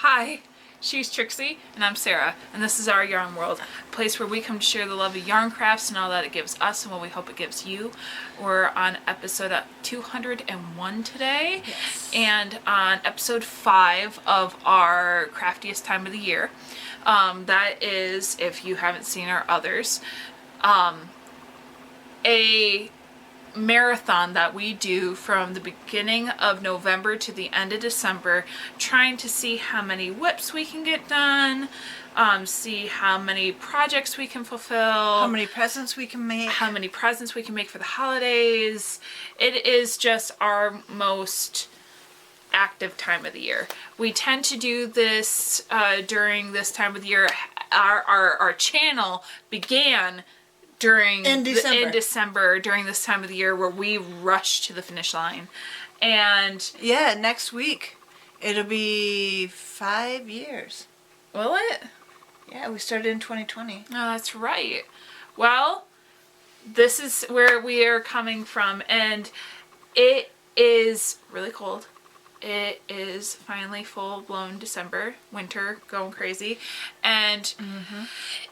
Hi, she's Trixie, and I'm Sarah, and this is Our Yarn World, a place where we come to share the love of yarn crafts and all that it gives us and what we hope it gives you. We're on episode 201 today, yes. And on episode 5 of our Craftiest time of the year. That is, if you haven't seen our others, a marathon that we do from the beginning of November to the end of December, trying to see how many whips we can get done, see how many projects we can fulfill, how many presents we can make, for the holidays. It is just our most active time of the year. We tend to do this during this time of the year. Our channel began in December during this time of the year where we rush to the finish line. And yeah, next week it'll be 5 years. Will it? Yeah, we started in 2020. Oh, that's right. Well, this is where we are coming from, and it is really cold. It is finally full-blown December, winter, going crazy. And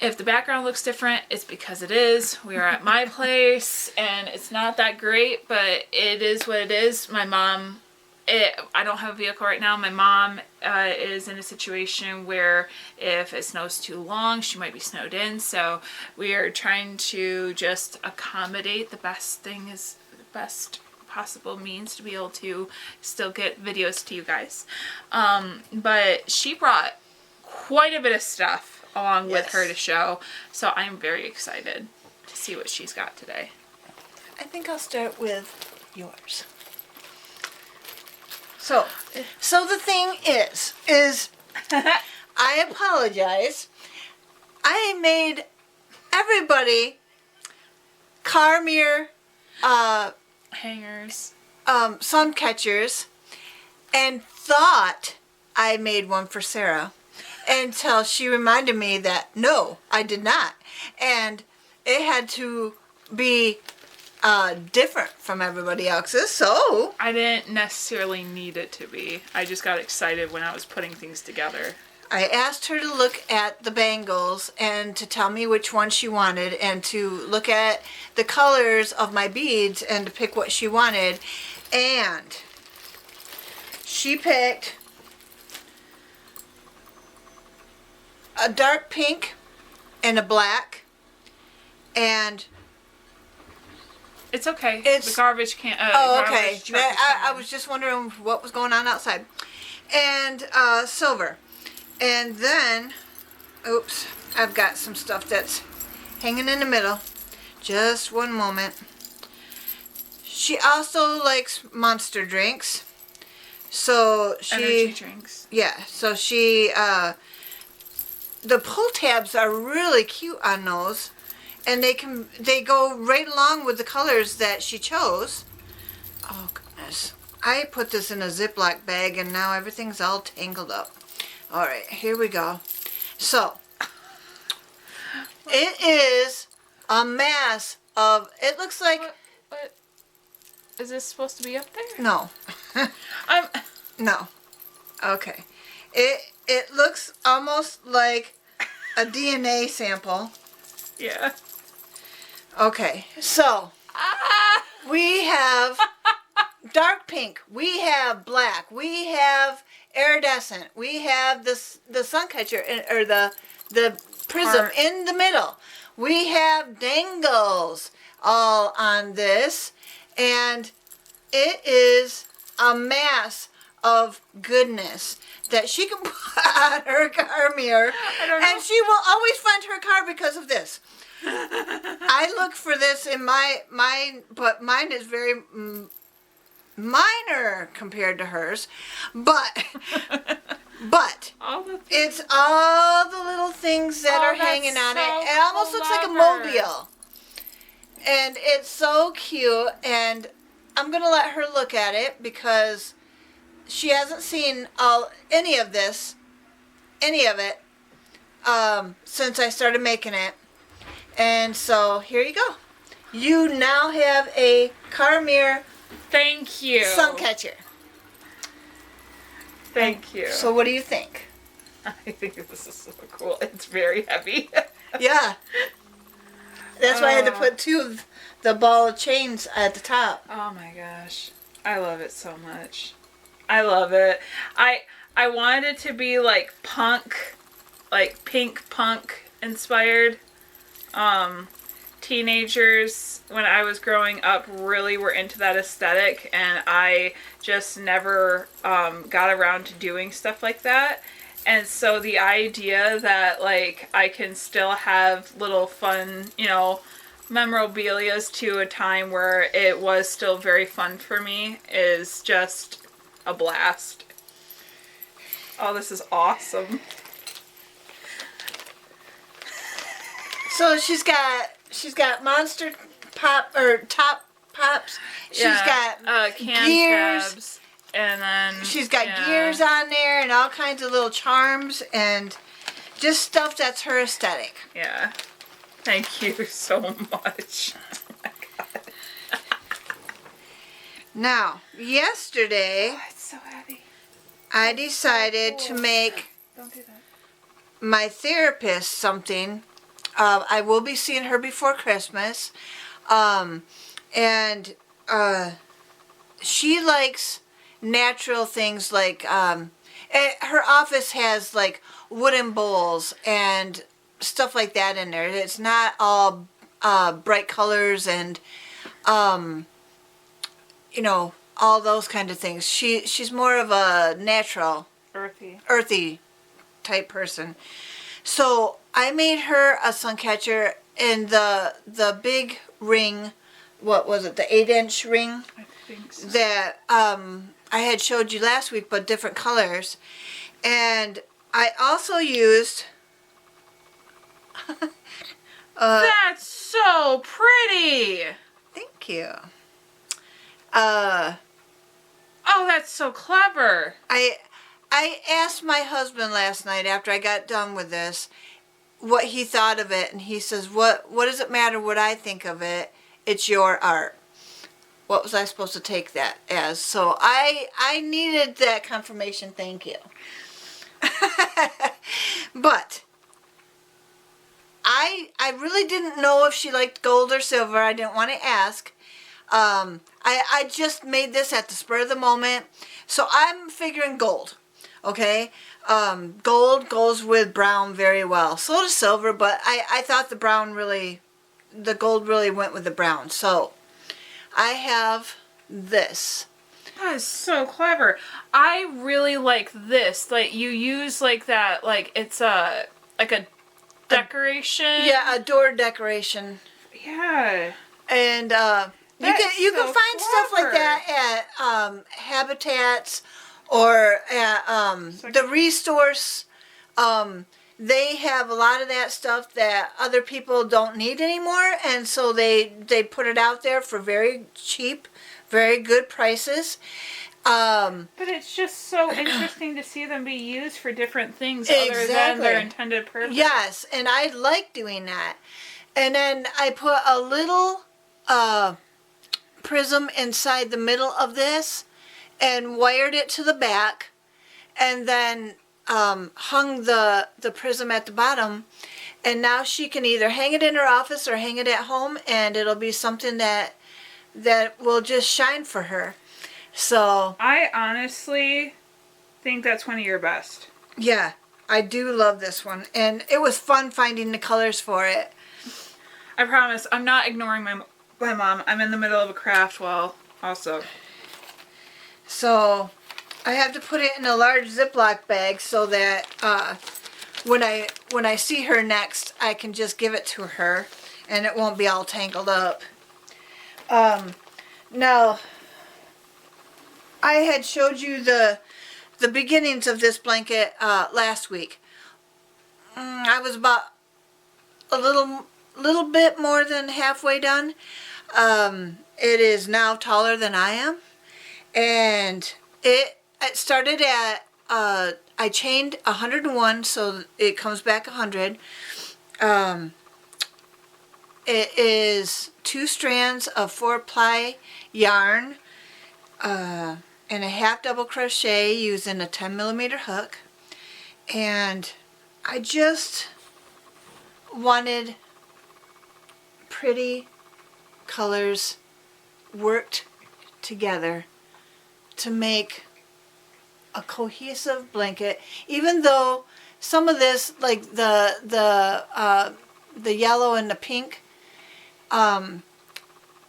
if the background looks different, it's because it is. We are at my place, and it's not that great, but it is what it is. My mom, I don't have a vehicle right now. My mom is in a situation where if it snows too long, she might be snowed in. So we are trying to just accommodate the best possible means to be able to still get videos to you guys. But she brought quite a bit of stuff along with her to show, so I'm very excited to see what she's got today. I think I'll start with yours. So the thing is I apologize. I made everybody Carmier hangers, sun catchers, and thought I made one for Sarah until she reminded me that no, I did not, and it had to be different from everybody else's. So I didn't necessarily need it to be. I just got excited when I was putting things together. I asked her to look at the bangles and to tell me which one she wanted, and to look at the colors of my beads and to pick what she wanted. And she picked a dark pink and a black. And it's okay. The garbage can. Okay. I was just wondering what was going on outside. And silver. And then, oops, I've got some stuff that's hanging in the middle. Just one moment. She also likes Monster drinks. So energy drinks. Yeah, so she, the pull tabs are really cute on those. And they go right along with the colors that she chose. Oh, goodness. I put this in a Ziploc bag and now everything's all tangled up. All right, here we go. So, it is a mass of, it looks like... What? Is this supposed to be up there? No. No. Okay. It looks almost like a DNA sample. Yeah. Okay, so, we have dark pink, we have black, we have iridescent, we have the sun catcher, or the prism in the middle, we have dangles all on this, and it is a mass of goodness that she can put on her car mirror, and she will always find her car because of this. I look for this in mine, but mine is very minor compared to hers, but it's all the little things that are hanging on it. It almost looks like a mobile, and it's so cute. And I'm gonna let her look at it because she hasn't seen any of it since I started making it. And so here you go. You now have a Carmier Thank you. sun catcher. Thank you. So what do you think? I think this is so cool. It's very heavy. Yeah. That's why I had to put two of the ball of chains at the top. Oh my gosh. I love it so much. I love it. I wanted it to be like punk, like pink punk inspired. Teenagers when I was growing up really were into that aesthetic, and I just never got around to doing stuff like that. And so the idea that like I can still have little fun, memorabilias to a time where it was still very fun for me is just a blast. Oh, this is awesome. So she's got Monster Pop or Top Pops. She's got can gears. tabs, and then She's got gears on there and all kinds of little charms and just stuff that's her aesthetic. Yeah. Thank you so much. Oh my god. Now, yesterday Oh, it's so heavy. I decided to make Don't do that. my therapist something. I will be seeing her before Christmas. And she likes natural things like, her office has like wooden bowls and stuff like that in there. It's not all bright colors and, all those kind of things. She's more of a natural, earthy type person. So I made her a sun catcher in the big ring. What was it? The 8-inch ring I think so. that I had showed you last week, but different colors. And I also used. That's so pretty. Thank you. Oh, that's so clever. I asked my husband last night after I got done with this what he thought of it, and he says, what does it matter what I think of it? It's your art. What was I supposed to take that as? So I needed that confirmation. Thank you. But I really didn't know if she liked gold or silver. I didn't want to ask. I just made this at the spur of the moment. So I'm figuring gold. Okay? Gold goes with brown very well. So does silver, but I thought the gold really went with the brown. So I have this. That is so clever. I really like this. Like you use like that, like it's a decoration. Yeah, a door decoration. Yeah. And you can so find stuff like clever. that at Habitats or at the Resource. They have a lot of that stuff that other people don't need anymore, and so they put it out there for very cheap, very good prices. But it's just so interesting to see them be used for different things other than their intended purpose. Yes, and I like doing that. And then I put a little prism inside the middle of this and wired it to the back, and then hung the prism at the bottom. And now she can either hang it in her office or hang it at home, and it'll be something that will just shine for her. So I honestly think that's one of your best. yeah, I do love this one, and it was fun finding the colors for it. I promise, I'm not ignoring my mom. I'm in the middle of a craft wall also. So I have to put it in a large Ziploc bag so that when I see her next, I can just give it to her, and it won't be all tangled up. Now, I had showed you the beginnings of this blanket last week. I was about a little bit more than halfway done. It is now taller than I am, and it started at I chained 101, so it comes back 100. It is 2 strands of 4-ply yarn and a half double crochet using a 10mm hook, And I just wanted pretty colors worked together to make a cohesive blanket, even though some of this, like the yellow and the pink, are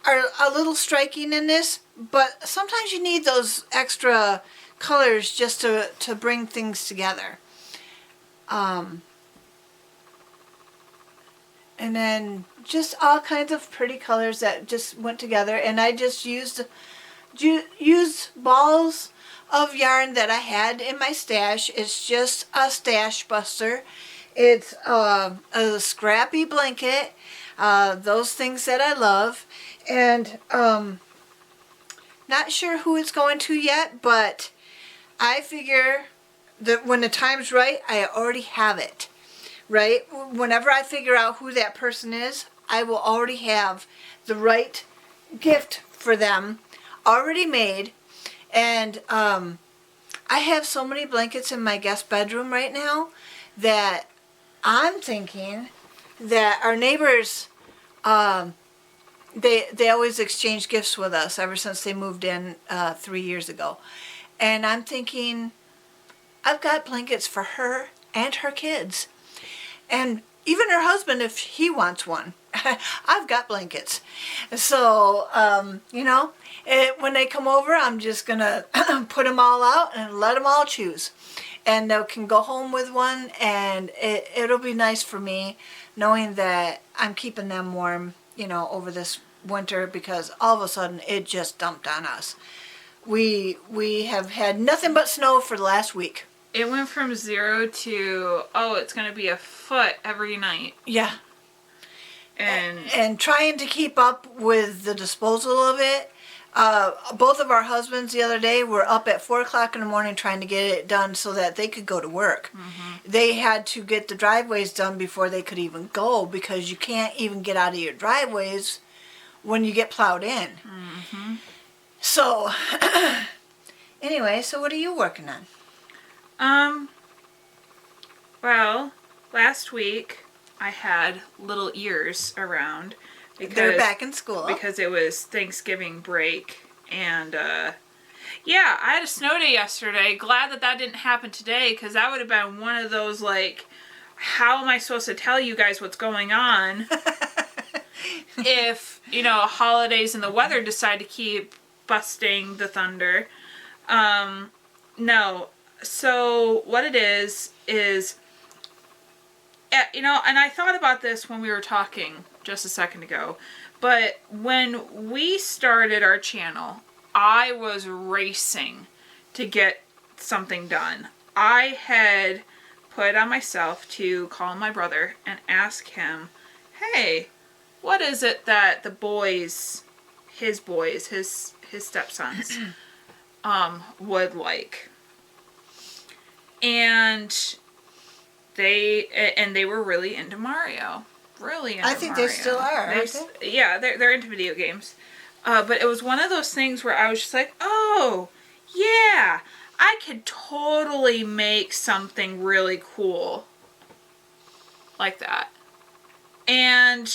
a little striking in this, but sometimes you need those extra colors just to bring things together. And then just all kinds of pretty colors that just went together, and I just used balls of yarn that I had in my stash. It's just a stash buster. It's a scrappy blanket, those things that I love, and not sure who it's going to yet, but I figure that when the time's right, I already have it, right? Whenever I figure out who that person is, I will already have the right gift for them already made. And I have so many blankets in my guest bedroom right now that I'm thinking that our neighbors, they always exchange gifts with us ever since they moved in 3 years ago. And I'm thinking, I've got blankets for her and her kids. And even her husband, if he wants one. I've got blankets. So, when they come over, I'm just going to put them all out and let them all choose. And they can go home with one, and it'll be nice for me knowing that I'm keeping them warm, over this winter, because all of a sudden it just dumped on us. We have had nothing but snow for the last week. It went from 0 to, it's going to be a foot every night. Yeah. And trying to keep up with the disposal of it. Both of our husbands the other day were up at 4 o'clock in the morning trying to get it done so that they could go to work. Mm-hmm. They had to get the driveways done before they could even go, because you can't even get out of your driveways when you get plowed in. Mm-hmm. So, anyway, so what are you working on? Well, last week I had little ears around because they're back in school. Because it was Thanksgiving break, and I had a snow day yesterday. Glad that didn't happen today, because that would have been one of those, like, how am I supposed to tell you guys what's going on if, holidays and the weather decide to keep busting the thunder. No. So what it is, and I thought about this when we were talking just a second ago, but when we started our channel, I was racing to get something done. I had put it on myself to call my brother and ask him, hey, what is it that the boys, his stepsons, would like? And they were really into Mario. Really into Mario. I think they still are, aren't they? Yeah, they're into video games. But it was one of those things where I was just like, oh, yeah, I could totally make something really cool like that. And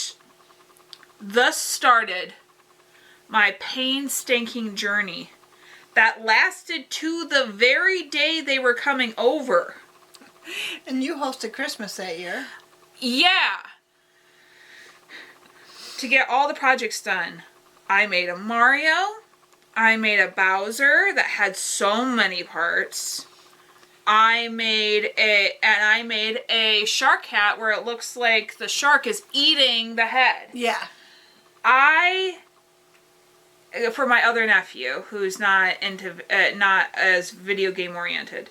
thus started my painstaking journey that lasted to the very day they were coming over. And you hosted Christmas that year. Yeah. To get all the projects done, I made a Mario. I made a Bowser that had so many parts. I made a shark hat where it looks like the shark is eating the head. Yeah. For my other nephew, who's not as video game oriented,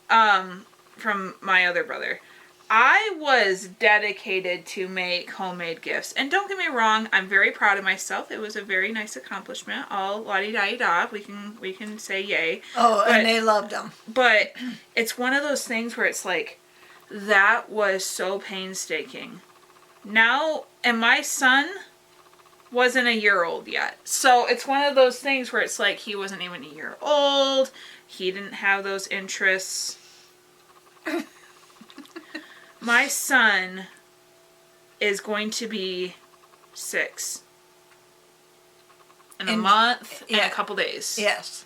from my other brother, I was dedicated to make homemade gifts. And don't get me wrong, I'm very proud of myself. It was a very nice accomplishment. All la-di-da-di-da. We can say yay. Oh, and they loved them. But it's one of those things where it's like, that was so painstaking. Now, and my son wasn't a year old yet. So it's one of those things where it's like, he wasn't even a year old. He didn't have those interests. My son is going to be 6 in a month and a couple days. Yes.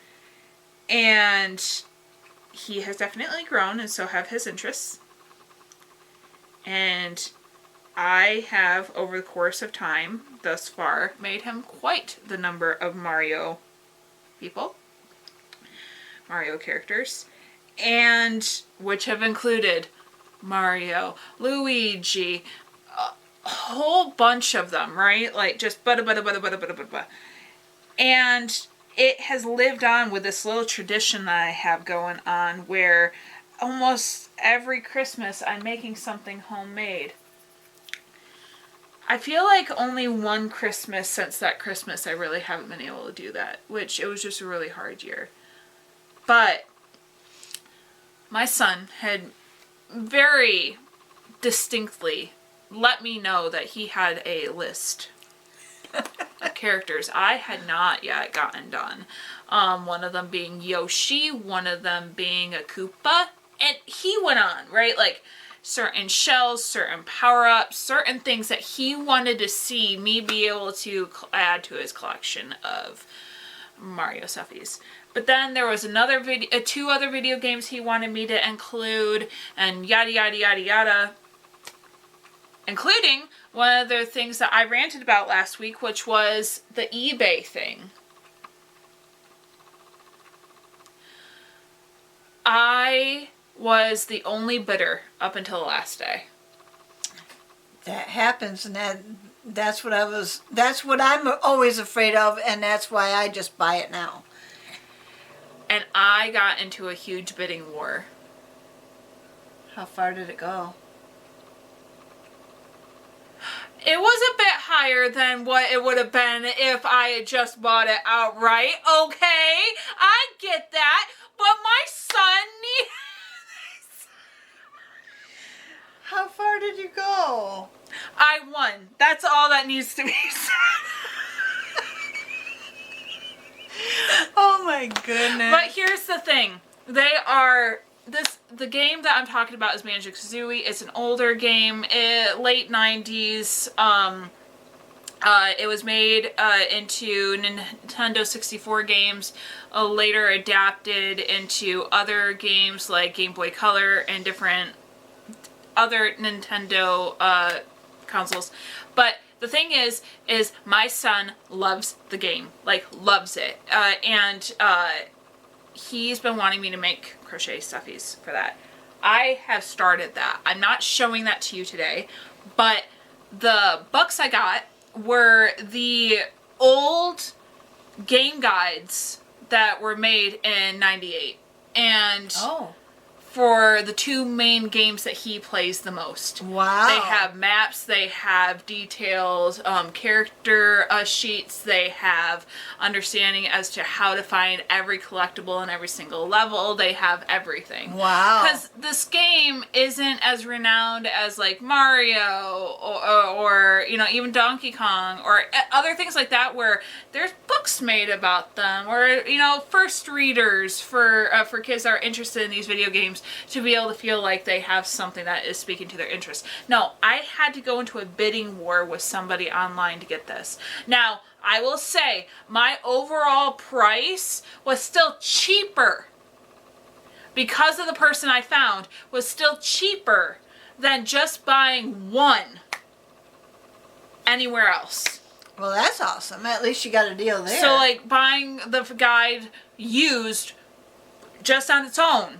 And he has definitely grown, and so have his interests. And I have, over the course of time, thus far, made him quite the number of Mario characters, and which have included Mario, Luigi, a whole bunch of them, right? Like just and it has lived on with this little tradition that I have going on where almost every Christmas I'm making something homemade. I feel like only one Christmas since that Christmas I really haven't been able to do that, which it was just a really hard year. But my son had very distinctly let me know that he had a list of characters I had not yet gotten done. One of them being Yoshi, one of them being a Koopa, and he went on, right? Like certain shells, certain power-ups, certain things that he wanted to see me be able to add to his collection of Mario stuffies. But then there was another video, 2 other video games he wanted me to include, and yada yada yada yada. Including one of the things that I ranted about last week, which was the eBay thing. I was the only bidder up until the last day. That happens, and that's what I'm always afraid of, and that's why I just buy it now. And I got into a huge bidding war. How far did it go? It was a bit higher than what it would have been if I had just bought it outright. Okay, I get that, but my son needs... How far did you go? I won. That's all that needs to be said. Oh my goodness. But here's the thing. The game that I'm talking about is Banjo-Kazooie. It's an older game, late 90s. It was made into Nintendo 64 games, later adapted into other games like Game Boy Color and different other Nintendo consoles. But the thing is my son loves the game, like loves it, and he's been wanting me to make crochet stuffies for that. I have started that. I'm not showing that to you today, but the books I got were the old game guides that were made in '98, and for the 2 main games that he plays the most. Wow. They have maps, they have details, character sheets, they have understanding as to how to find every collectible in every single level, they have everything. Wow. Because this game isn't as renowned as like Mario or you know, even Donkey Kong or other things like that where there's books made about them, or you know, first readers for kids that are interested in these video games to be able to feel like they have something that is speaking to their interests. No, I had to go into a bidding war with somebody online to get this. Now, I will say, my overall price was still cheaper, because of the person I found, was still cheaper than just buying one anywhere else. Well, that's awesome. At least you got a deal there. So, like, buying the guide used just on its own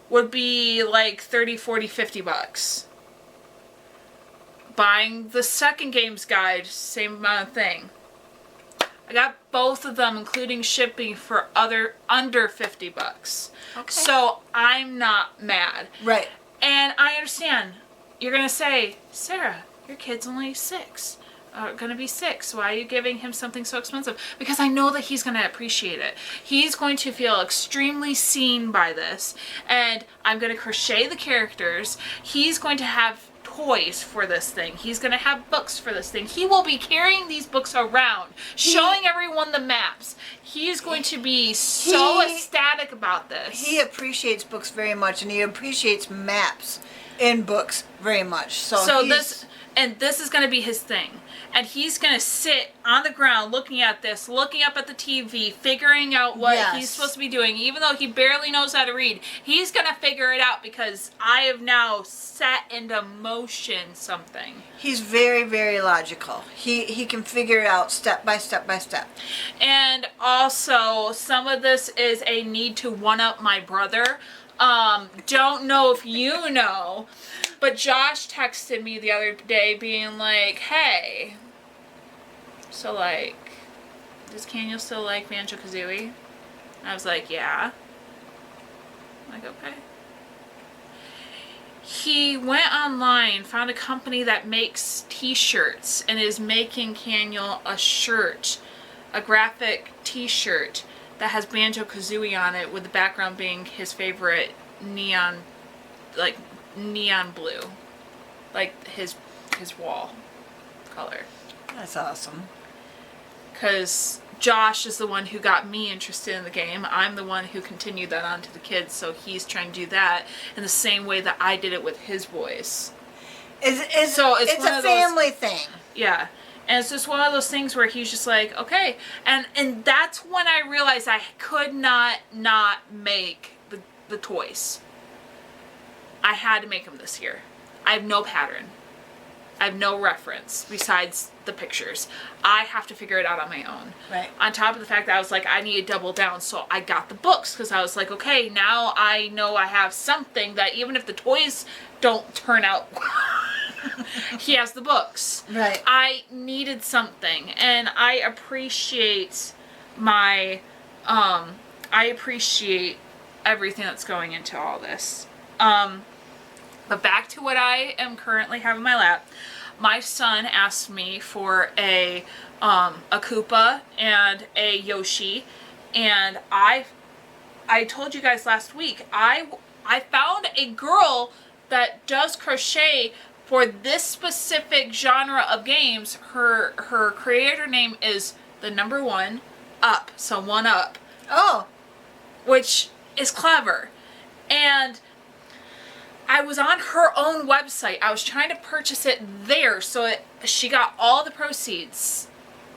would be like 30, 40, 50 bucks. Buying the second game's guide, same amount of thing. I got both of them, including shipping, for under 50 bucks. Okay. So I'm not mad. Right. And I understand. You're going to say, Sarah, your kid's only 6. Gonna be 6. Why are you giving him something so expensive? Because I know that he's gonna appreciate it. He's going to feel extremely seen by this, and I'm gonna crochet the characters. He's going to have toys for this thing. He's gonna have books for this thing. He will be carrying these books around, showing everyone the maps. He's going to be so ecstatic about this. He appreciates books very much, and he appreciates maps. in books very much. So this is going to be his thing. And he's going to sit on the ground looking at this, looking up at the TV, figuring out what he's supposed to be doing. Even though he barely knows how to read, he's going to figure it out because I have now set into motion something. He's very, very logical. He can figure it out step by step by step. And also, some of this is a need to one-up my brother. Don't know if you know, but Josh texted me the other day being like, hey, so like, does Kaniel still like Banjo-Kazooie? And I was like, yeah. I'm like, okay. He went online, found a company that makes t-shirts and is making Kaniel a shirt, a graphic t-shirt that has Banjo-Kazooie on it with the background being his favorite neon blue. Like his wall color. That's awesome. Because Josh is the one who got me interested in the game. I'm the one who continued that on to the kids, so he's trying to do that in the same way that I did it with his boys. It's a family thing. Yeah. And it's just one of those things where he's just like, okay. And that's when I realized I could not make the toys. I had to make them this year. I have no pattern. I have no reference besides the pictures. I have to figure it out on my own. Right. On top of the fact that I was like, I need to double down. So I got the books because I was like, okay, now I know I have something that even if the toys don't turn out, he has the books. Right. I needed something, and I appreciate everything that's going into all this. But back to what I am currently having in my lap. My son asked me for a Koopa and a Yoshi, and I told you guys last week I found a girl that does crochet for this specific genre of games. Her creator name is the number 1 up, so 1 up. Oh, which is clever. And I was on her own website. I was trying to purchase it there, so she got all the proceeds.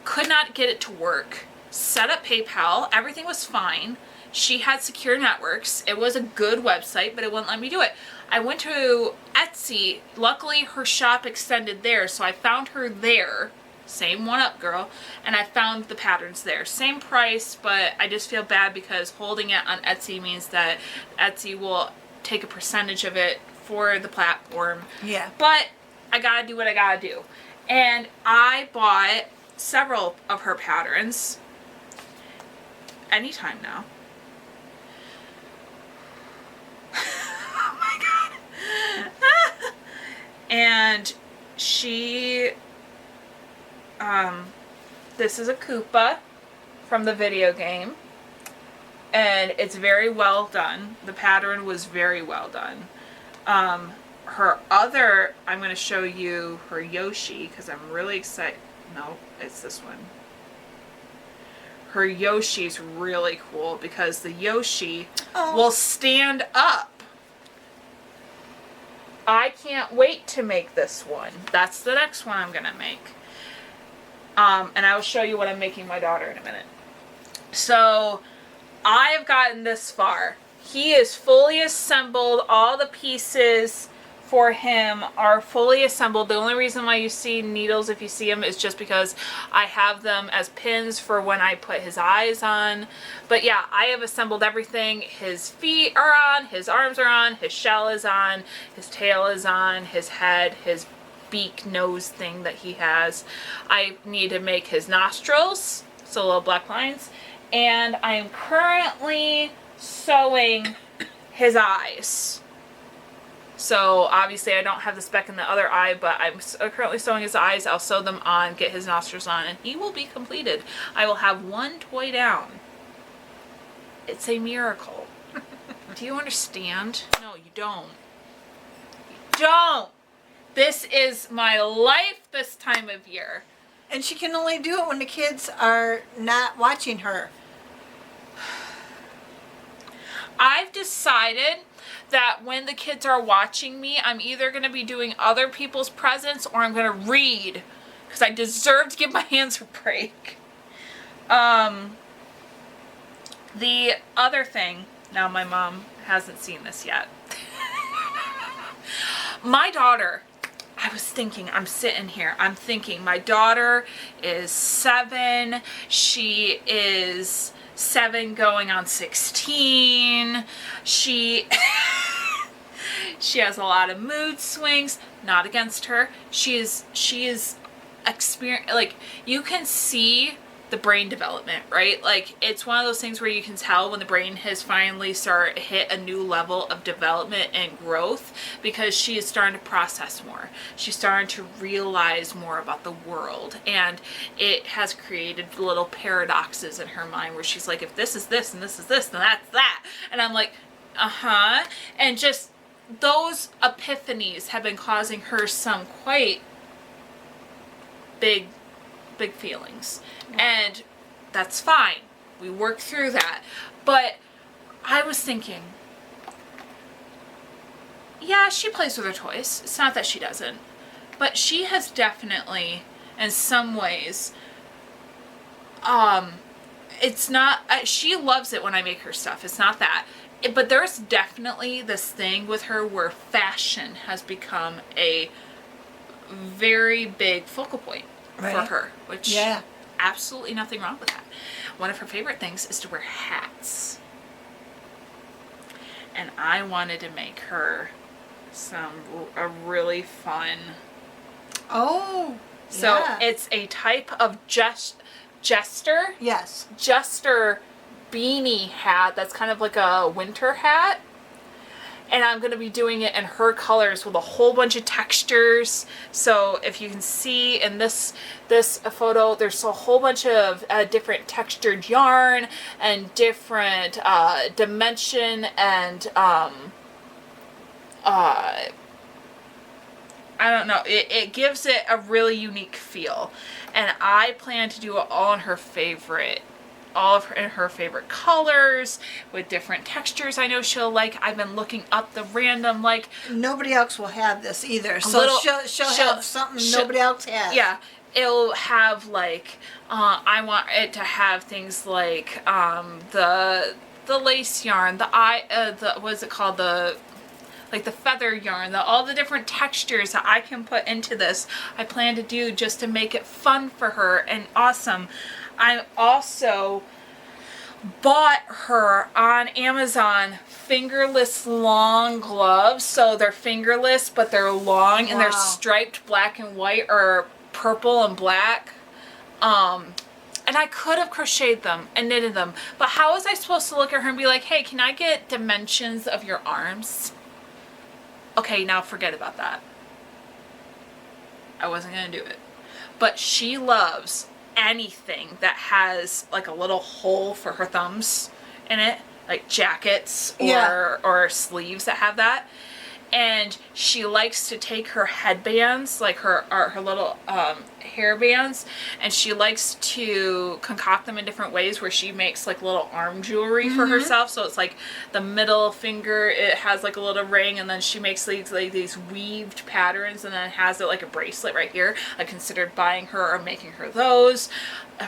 Could not get it to work. Set up PayPal. Everything was fine. She had secure networks. It was a good website, but it wouldn't let me do it. I went to Etsy. Luckily, her shop extended there, so I found her there. Same 1 up girl. And I found the patterns there. Same price, but I just feel bad because holding it on Etsy means that Etsy will take a percentage of it for the platform. Yeah. But I gotta do what I gotta do. And I bought several of her patterns. Anytime now. Oh my god. And she, this is a Koopa from the video game. And it's very well done. The pattern was very well done. Her other, I'm going to show you her Yoshi because I'm really excited. No, it's this one. Her Yoshi's really cool because the Yoshi will stand up. I can't wait to make this one. That's the next one I'm going to make. And I will show you what I'm making my daughter in a minute. So I have gotten this far. He is fully assembled. All the pieces for him are fully assembled. The only reason why you see needles if you see them is just because I have them as pins for when I put his eyes on. But yeah, I have assembled everything. His feet are on, his arms are on, his shell is on, his tail is on, his head, his beak nose thing that he has. I need to make his nostrils, so little black lines. And I am currently sewing his eyes. So obviously I don't have the speck in the other eye, but I'm currently sewing his eyes. I'll sew them on, get his nostrils on, and he will be completed. I will have 1 toy down. It's a miracle. Do you understand? No, you don't. You don't. This is my life this time of year. And she can only do it when the kids are not watching her. I've decided that when the kids are watching me, I'm either going to be doing other people's presents or I'm going to read because I deserve to give my hands a break. The other thing, now my mom hasn't seen this yet. My daughter, I was thinking, I'm sitting here, I'm thinking, my daughter is 7, she is 7 going on 16, she has a lot of mood swings, not against her, she is like, you can see the brain development, right? Like, it's one of those things where you can tell when the brain has finally hit a new level of development and growth, because she is starting to process more. She's starting to realize more about the world, and it has created little paradoxes in her mind where she's like, if this is this and this is this, then that's that. And I'm like, and just those epiphanies have been causing her some quite big feelings. And that's fine. We work through that. But I was thinking, yeah, she plays with her toys. It's not that she doesn't. But she has definitely, in some ways, it's not, she loves it when I make her stuff. It's not that. But there's definitely this thing with her where fashion has become a very big focal point for her, which absolutely nothing wrong with that. One of her favorite things is to wear hats. And I wanted to make her a really fun. Oh. So it's a type of jester. Yes. Jester beanie hat that's kind of like a winter hat. And I'm going to be doing it in her colors with a whole bunch of textures. So if you can see in this photo, there's a whole bunch of different textured yarn and different dimension and I don't know. It gives it a really unique feel. And I plan to do it all in her favorite colors with different textures I know she'll like. I've been looking up the random, like, nobody else will have this either, so she'll have something nobody else has. Yeah, it'll have like I want it to have things like the lace yarn, the what's it called, the feather yarn, all the different textures that I can put into this. I plan to do just to make it fun for her and awesome. I also bought her on Amazon fingerless long gloves. So they're fingerless, but they're long and they're striped black and white or purple and black. And I could have crocheted them and knitted them, but how was I supposed to look at her and be like, hey, can I get dimensions of your arms? Okay, now forget about that. I wasn't going to do it. But she loves anything that has like a little hole for her thumbs in it, like jackets or sleeves that have that. And she likes to take her headbands, like her little hair bands, and she likes to concoct them in different ways where she makes like little arm jewelry for herself. So it's like the middle finger, it has like a little ring, and then she makes these weaved patterns, and then has it like a bracelet right here. I considered buying her or making her those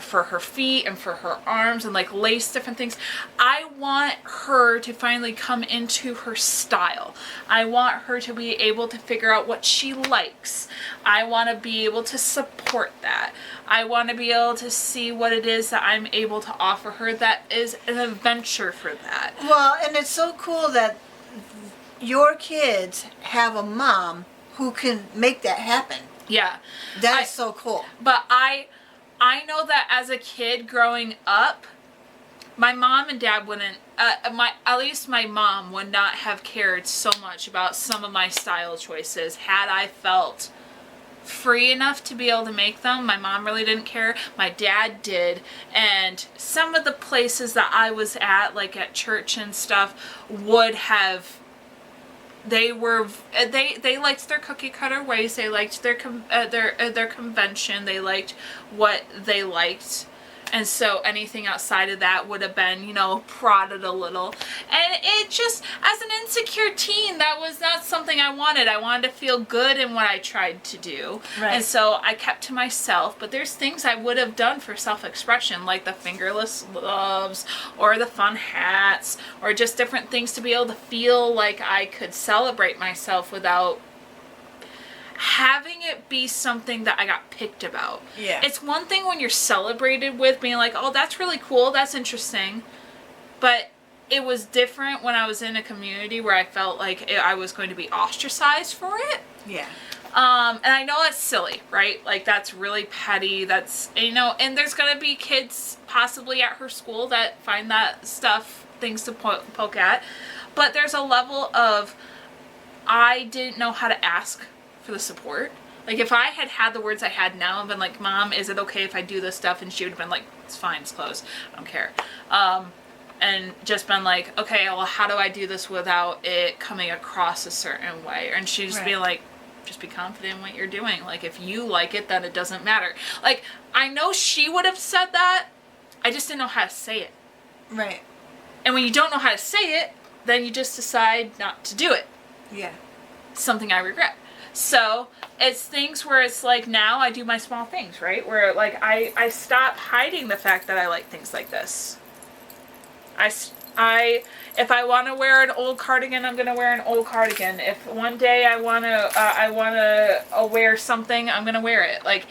for her feet and for her arms, and like lace different things. I want her to finally come into her style. I want her to be able to figure out what she likes. I want to be able to support that. I want to be able to see what it is that I'm able to offer her that is an adventure for that. Well, and it's so cool that your kids have a mom who can make that happen. Yeah. That's so cool. But I know that as a kid growing up, my mom and dad wouldn't, at least my mom would not have cared so much about some of my style choices had I felt free enough to be able to make them. My mom really didn't care. My dad did. And some of the places that I was at, like at church and stuff, would have, they liked their cookie cutter ways. They liked their convention. They liked what they liked. And so anything outside of that would have been, prodded a little. And it just, as an insecure teen, that was not something I wanted. I wanted to feel good in what I tried to do. Right. And so I kept to myself. But there's things I would have done for self-expression, like the fingerless gloves or the fun hats or just different things to be able to feel like I could celebrate myself without having it be something that I got picked about. Yeah. It's one thing when you're celebrated with being like, oh, that's really cool, that's interesting. But it was different when I was in a community where I felt like I was going to be ostracized for it. Yeah. And I know that's silly, right? Like, that's really petty. That's, and there's going to be kids possibly at her school that find that stuff, things to poke at. But there's a level of, I didn't know how to ask for the support. Like, if I had had the words I had now and been like, Mom, is it okay if I do this stuff? And she would have been like, it's fine, it's closed, I don't care. And just been like, okay, well, how do I do this without it coming across a certain way? And she'd just be like, just be confident in what you're doing. Like, if you like it, then it doesn't matter. Like, I know she would have said that, I just didn't know how to say it. Right. And when you don't know how to say it, then you just decide not to do it. Yeah. Something I regret. So it's things where it's like, now I do my small things, right? Where like I stop hiding the fact that I like things like this. If I want to wear an old cardigan, I'm gonna wear an old cardigan. If one day I wanna wear something, I'm gonna wear it. Like,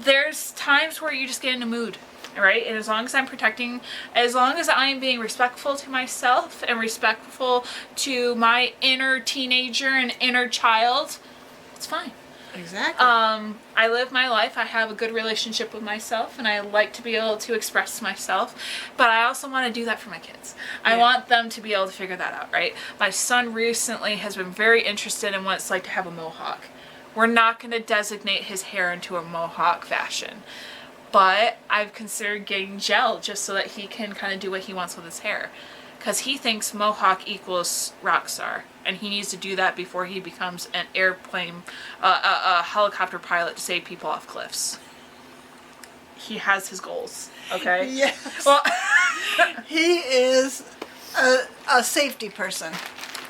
there's times where you just get in a mood. Right? And as long as I am being respectful to myself and respectful to my inner teenager and inner child, it's fine. Exactly. I live my life. I have a good relationship with myself, and I like to be able to express myself. But I also want to do that for my kids. I want them to be able to figure that out, right? My son recently has been very interested in what it's like to have a mohawk. We're not going to designate his hair into a mohawk fashion. But I've considered getting gel just so that he can kind of do what he wants with his hair. Because he thinks mohawk equals rock star. And he needs to do that before he becomes an airplane, a helicopter pilot to save people off cliffs. He has his goals, okay? Yes. Well, he is a safety person.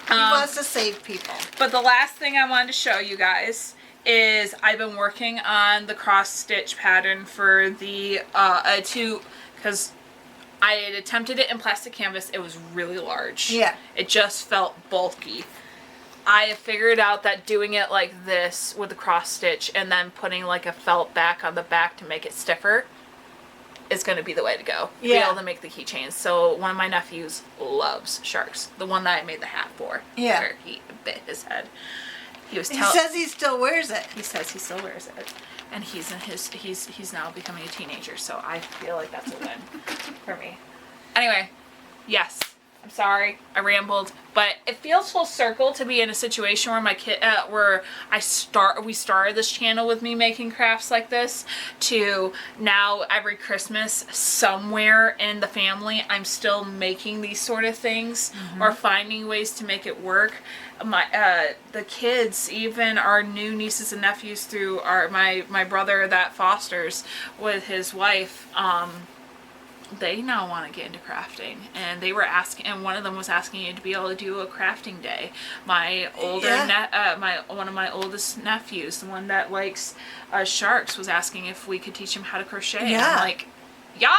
He wants to save people. But the last thing I wanted to show you guys is I've been working on the cross stitch pattern for the because I had attempted it in plastic canvas. It was really large. Yeah. It just felt bulky. I have figured out that doing it like this with the cross stitch and then putting like a felt back on the back to make it stiffer is going to be the way to go. Yeah. Be able to make the keychains. So one of my nephews loves sharks. The one that I made the hat for. Yeah. Where he bit his head. He says he still wears it. He says he still wears it, and he's now becoming a teenager. So I feel like that's a win for me. Anyway, yes, I'm sorry I rambled, but it feels full circle to be in a situation where my kid, we started this channel with me making crafts like this, to now every Christmas somewhere in the family I'm still making these sort of things or finding ways to make it work. The kids, even our new nieces and nephews through my brother that fosters with his wife, they now want to get into crafting, and they were asking, and one of them was asking you to be able to do a crafting day. My older one of my oldest nephews, the one that likes sharks, was asking if we could teach him how to crochet. Yeah. And I'm like, yeah.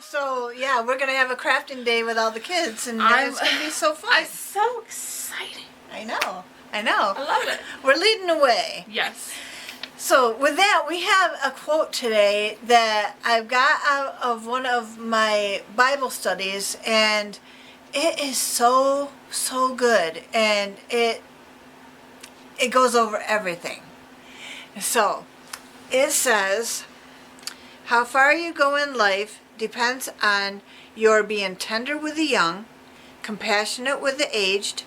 So yeah, we're gonna have a crafting day with all the kids, and it's gonna be so fun. I'm so excited. I know. I love it. We're leading the way. Yes. So with that, we have a quote today that I've got out of one of my Bible studies, and it is so good, and it goes over everything. So it says, how far you go in life depends on your being tender with the young, compassionate with the aged,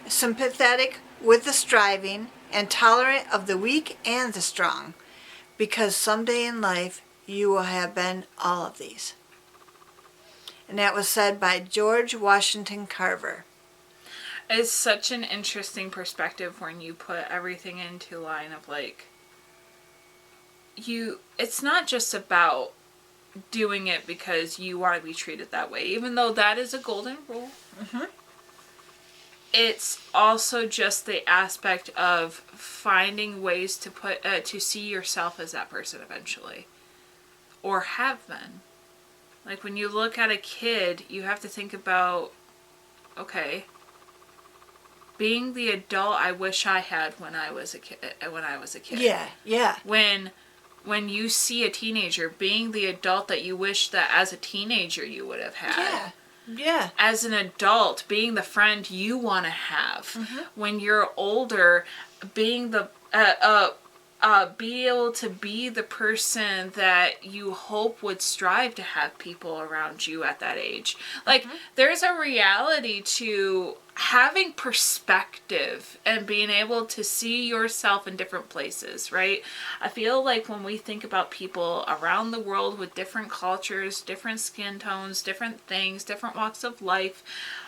sympathetic with the striving, and tolerant of the weak and the strong, because someday in life you will have been all of these. And that was said by George Washington Carver. It's such an interesting perspective when you put everything into line of like, it's not just about doing it because you want to be treated that way, even though that is a golden rule. Mm-hmm. It's also just the aspect of finding ways to to see yourself as that person eventually, or have been. Like when you look at a kid, you have to think about, okay, being the adult I wish I had when I was a kid. Yeah, yeah. When you see a teenager, being the adult that you wish that as a teenager you would have had. Yeah. Yeah. As an adult, being the friend you want to have. Mm-hmm. When you're older, being the be able to be the person that you hope would strive to have people around you at that age. Like, there's a reality to having perspective and being able to see yourself in different places, right? I feel like when we think about people around the world with different cultures, different skin tones, different things, different walks of life,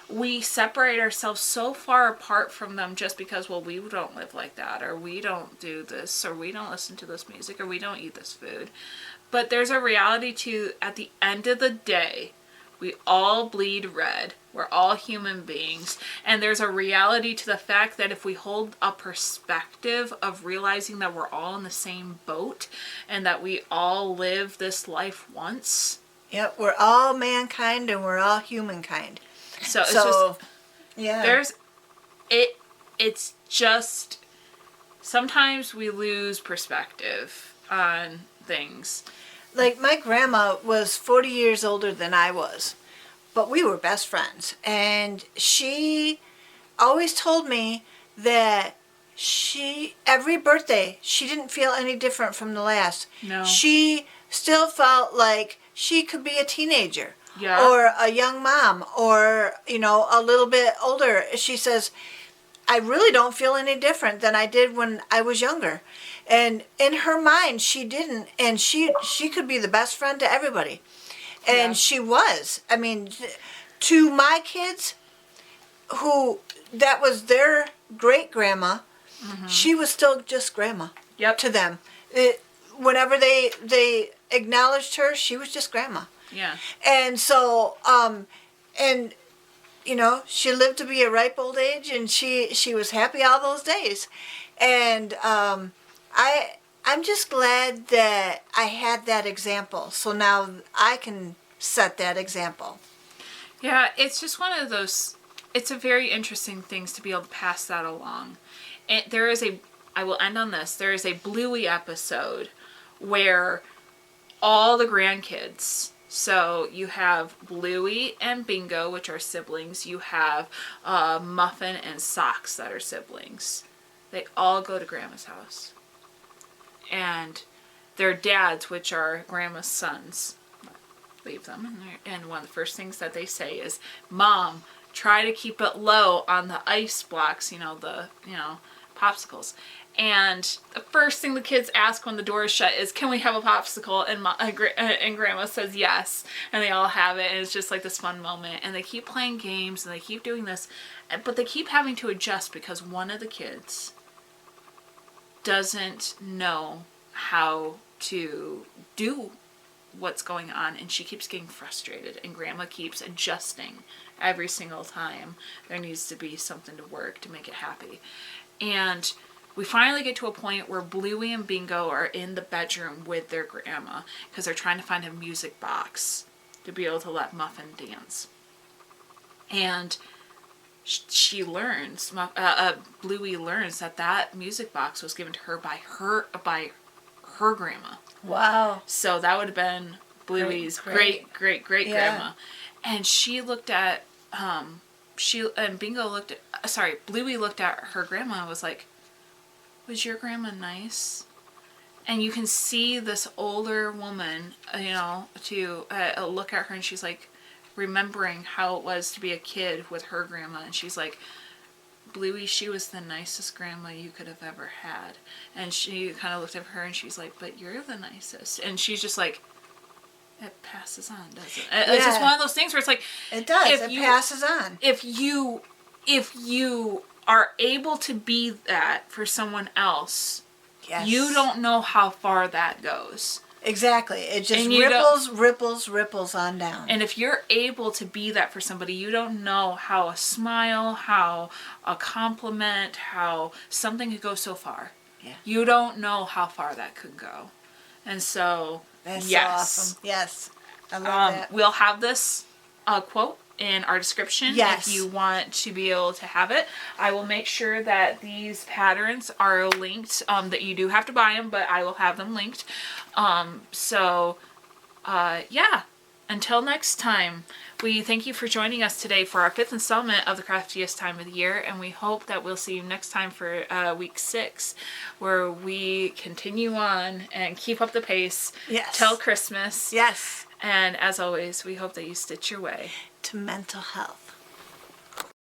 we separate ourselves so far apart from them just because, well, we don't live like that, or we don't do this, or we don't listen to this music, or we don't eat this food. But there's a reality to, at the end of the day, we all bleed red. We're all human beings. And there's a reality to the fact that if we hold a perspective of realizing that we're all in the same boat and that we all live this life once. Yep, we're all mankind and we're all humankind. So it's just, yeah. It's just, sometimes we lose perspective on things. Like, my grandma was 40 years older than I was, but we were best friends. And she always told me that every birthday, she didn't feel any different from the last. No. She still felt like she could be a teenager. Yeah. Or a young mom, or, a little bit older. She says, I really don't feel any different than I did when I was younger. And in her mind, she didn't. And she could be the best friend to everybody. And she was. I mean, to my kids, that was their great-grandma, she was still just grandma to them. Whenever they acknowledged her, she was just grandma. Yeah. And so, she lived to be a ripe old age, and she was happy all those days. And I'm just glad that I had that example. So now I can set that example. Yeah, it's just one of those, it's a very interesting things to be able to pass that along. I will end on this, there is a Bluey episode where all the grandkids, so you have Bluey and Bingo, which are siblings. You have Muffin and Socks that are siblings. They all go to Grandma's house. And their dads, which are Grandma's sons, leave them. And one of the first things that they say is, Mom, try to keep it low on the ice blocks, popsicles. And the first thing the kids ask when the door is shut is, can we have a popsicle? And Grandma says yes. And they all have it. And it's just like this fun moment. And they keep playing games and they keep doing this. But they keep having to adjust because one of the kids doesn't know how to do what's going on. And she keeps getting frustrated. And Grandma keeps adjusting every single time there needs to be something to work to make it happy. And we finally get to a point where Bluey and Bingo are in the bedroom with their grandma because they're trying to find a music box to be able to let Muffin dance. And she learns, Bluey learns that music box was given to her by her grandma. Wow. So that would have been Bluey's great grandma. And she looked at, Bluey looked at her grandma and was like, was your grandma nice? And you can see this older woman, to look at her, and she's like remembering how it was to be a kid with her grandma. And she's like, Bluey, she was the nicest grandma you could have ever had. And she kind of looked at her and she's like, but you're the nicest. And she's just like, it passes on, doesn't it? It's just one of those things where it's like, it does. It passes on. If you are able to be that for someone else, Yes. You don't know how far that goes. Exactly. It just And you ripples on down. And if you're able to be that for somebody, you don't know how a smile, how a compliment, how something could go so far. Yeah. You don't know how far that could go. And so, That's yes. so awesome. Yes. I love that. We'll have this quote in our description Yes. if you want to be able to have it. I will make sure that these patterns are linked, that you do have to buy them, but I will have them linked. Yeah. Until next time, we thank you for joining us today for our 5th installment of the Craftiest Time of the Year, and we hope that we'll see you next time for week 6, where we continue on and keep up the pace till Christmas. Yes. And as always, we hope that you stitch your way To mental health.